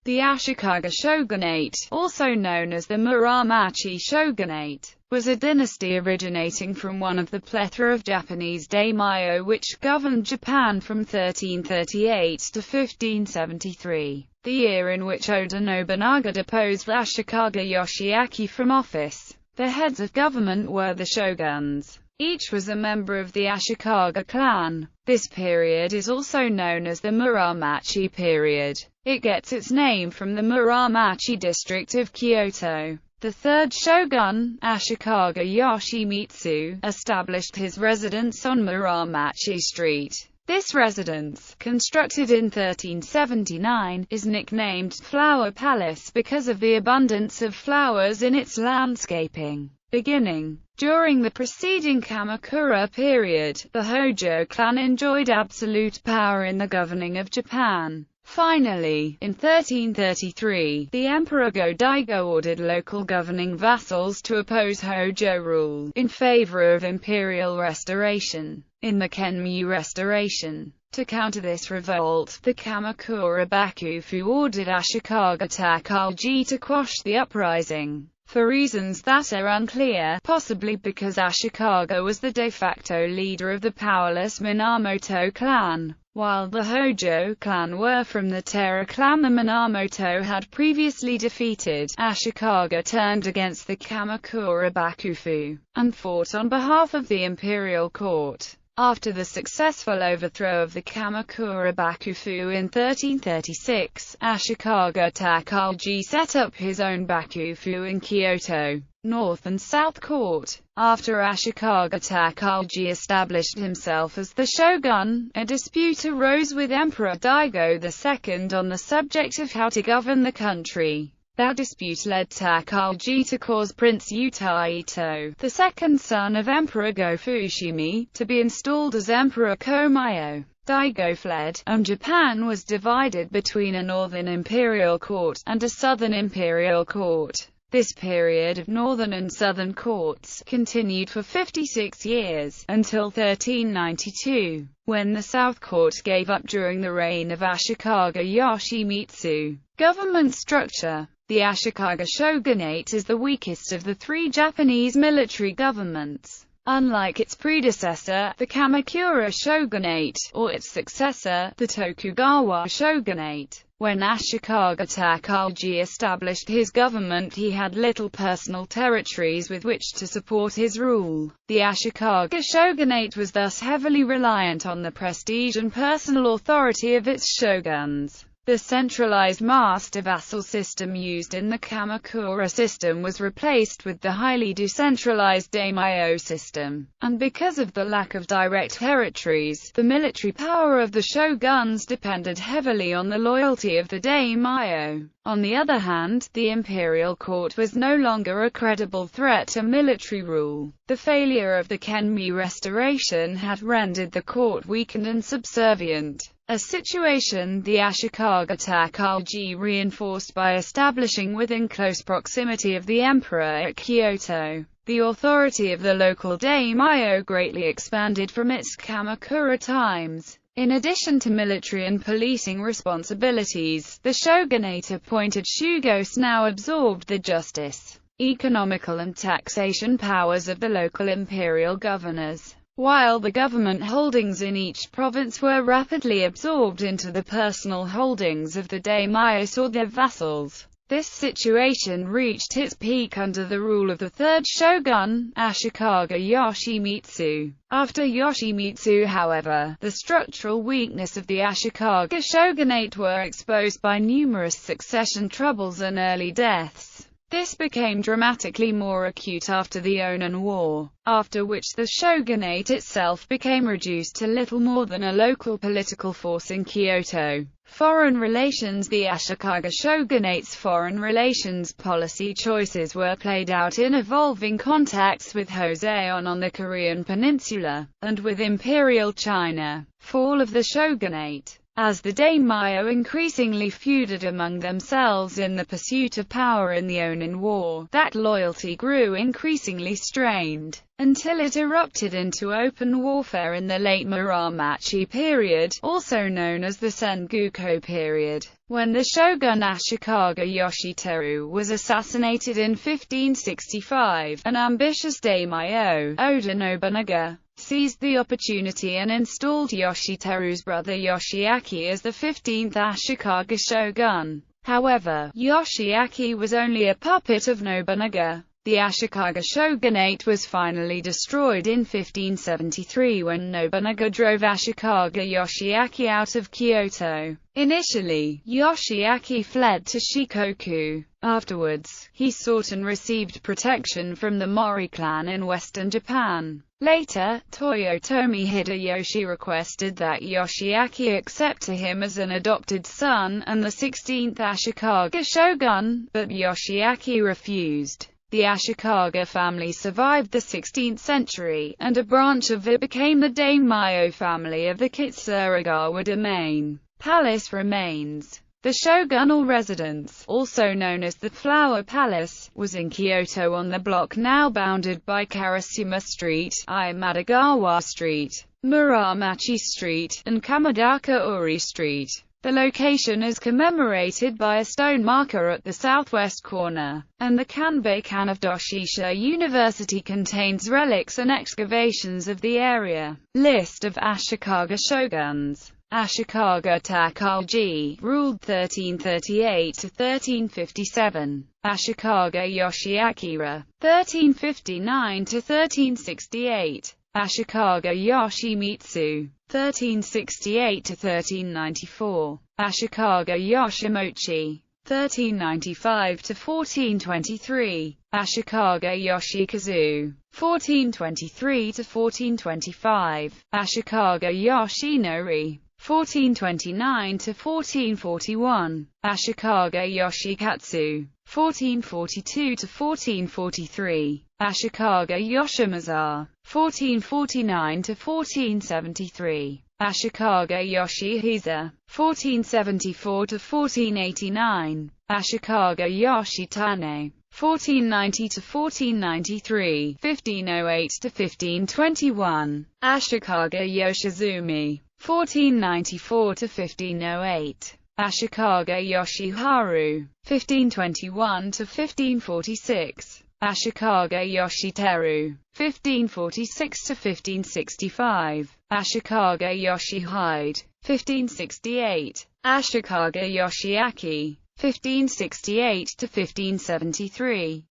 The Ashikaga shogunate, also known as the Muromachi shogunate, was a dynasty originating from one of the plethora of Japanese daimyo which governed Japan from 1338 to 1573, the year in which Oda Nobunaga deposed Ashikaga Yoshiaki from office. The heads of government were the shoguns. Each was a member of the Ashikaga clan. This period is also known as the Muromachi period. It gets its name from the Muromachi district of Kyoto. The third shogun, Ashikaga Yoshimitsu, established his residence on Muromachi Street. This residence, constructed in 1379, is nicknamed Flower Palace because of the abundance of flowers in its landscaping. Beginning during the preceding Kamakura period, the Hojo clan enjoyed absolute power in the governing of Japan. Finally, in 1333, the Emperor Go-Daigo ordered local governing vassals to oppose Hojo rule, in favor of imperial restoration. In the Kenmyu Restoration, to counter this revolt, the Kamakura bakufu ordered Ashikaga Takalji to quash the uprising. For reasons that are unclear, possibly because Ashikaga was the de facto leader of the powerless Minamoto clan, while the Hojo clan were from the Terra clan the Minamoto had previously defeated, Ashikaga turned against the Kamakura bakufu, and fought on behalf of the imperial court. After the successful overthrow of the Kamakura bakufu in 1336, Ashikaga Takalji set up his own bakufu in Kyoto, North and South Court. After Ashikaga Takalji established himself as the shogun, a dispute arose with Emperor Daigo II on the subject of how to govern the country. That dispute led Takalji to cause Prince Utaito, the second son of Emperor Go-Fushimi, to be installed as Emperor Komeito. Daigo fled, and Japan was divided between a northern imperial court and a southern imperial court. This period of northern and southern courts continued for 56 years, until 1392, when the South Court gave up during the reign of Ashikaga Yoshimitsu. Government structure. The Ashikaga shogunate is the weakest of the three Japanese military governments. Unlike its predecessor, the Kamakura shogunate, or its successor, the Tokugawa shogunate. When Ashikaga Takalji established his government, he had little personal territories with which to support his rule. The Ashikaga shogunate was thus heavily reliant on the prestige and personal authority of its shoguns. The centralized master-vassal system used in the Kamakura system was replaced with the highly decentralized daimyo system, and because of the lack of direct territories, the military power of the shoguns depended heavily on the loyalty of the daimyo. On the other hand, the imperial court was no longer a credible threat to military rule. The failure of the Kenmyu restoration had rendered the court weakened and subservient, a situation the Ashikaga Takalji reinforced by establishing within close proximity of the emperor at Kyoto. The authority of the local daimyo greatly expanded from its Kamakura times. In addition to military and policing responsibilities, the shogunate appointed shugos now absorbed the justice, economical and taxation powers of the local imperial governors, while the government holdings in each province were rapidly absorbed into the personal holdings of the daimyos or their vassals. This situation reached its peak under the rule of the third shogun, Ashikaga Yoshimitsu. After Yoshimitsu, however, the structural weakness of the Ashikaga shogunate were exposed by numerous succession troubles and early deaths. This became dramatically more acute after the Onan War, after which the shogunate itself became reduced to little more than a local political force in Kyoto. Foreign relations. The Ashikaga shogunate's foreign relations policy choices were played out in evolving contacts with Joseon on the Korean peninsula, and with Imperial China. Fall of the shogunate. As the daimyo increasingly feuded among themselves in the pursuit of power in the Onin War, that loyalty grew increasingly strained, until it erupted into open warfare in the late Muromachi period, also known as the Sengoku period, when the shogun Ashikaga Yoshiteru was assassinated in 1565. An ambitious daimyo, Oda Nobunaga, seized the opportunity and installed Yoshiteru's brother Yoshiaki as the 15th Ashikaga shogun. However, Yoshiaki was only a puppet of Nobunaga. The Ashikaga shogunate was finally destroyed in 1573 when Nobunaga drove Ashikaga Yoshiaki out of Kyoto. Initially, Yoshiaki fled to Shikoku. Afterwards, he sought and received protection from the Mori clan in western Japan. Later, Toyotomi Hideyoshi requested that Yoshiaki accept him as an adopted son and the 16th Ashikaga shogun, but Yoshiaki refused. The Ashikaga family survived the 16th century, and a branch of it became the daimyo family of the Kitsuragawa domain. Palace remains. The shogunal residence, also known as the Flower Palace, was in Kyoto on the block now bounded by Karasuma Street, Imadagawa Street, Muramachi Street, and Kamadaka-uri Street. The location is commemorated by a stone marker at the southwest corner, and the Kanbeikan of Doshisha University contains relics and excavations of the area. List of Ashikaga shoguns. Ashikaga Takauji, ruled 1338 to 1357. Ashikaga Yoshiakira, 1359 to 1368. Ashikaga Yoshimitsu, 1368 to 1394. Ashikaga Yoshimochi, 1395 to 1423. Ashikaga Yoshikazu, 1423 to 1425. Ashikaga Yoshinori, 1429 to 1441. Ashikaga Yoshikatsu, 1442 to 1443. Ashikaga Yoshimaza, 1449 to 1473. Ashikaga Yoshihisa, 1474 to 1489. Ashikaga Yoshitane, 1490 to 1493, 1508 to 1521. Ashikaga Yoshizumi, 1494 to 1508. Ashikaga Yoshiharu, 1521 to 1546. Ashikaga Yoshiteru, 1546 to 1565. Ashikaga Yoshihide, 1568. Ashikaga Yoshiaki, 1568 to 1573.